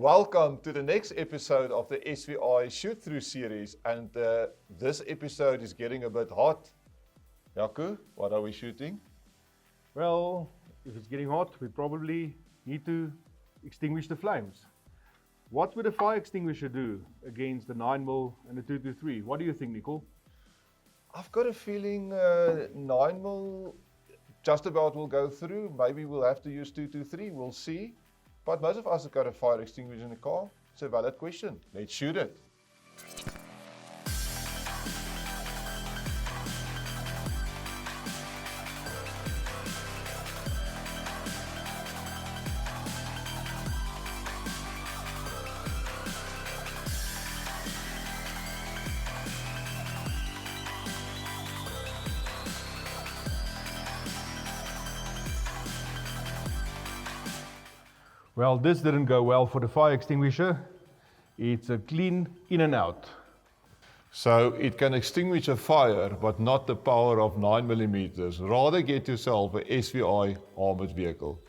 Welcome to the next episode of the SVI Shoot Through series, and this episode is getting a bit hot. Jaco, what are we shooting? Well, if it's getting hot, we probably need to extinguish the flames. What would a fire extinguisher do against the 9mm and the 223? What do you think, Nicole? I've got a feeling 9mm just about will go through. Maybe we'll have to use 223, we'll see. But most of us have got a fire extinguisher in the car. It's a valid question. Let's shoot it. Well, this didn't go well for the fire extinguisher. It's a clean in and out. So it can extinguish a fire, but not the power of 9mm. Rather get yourself a SVI armored vehicle.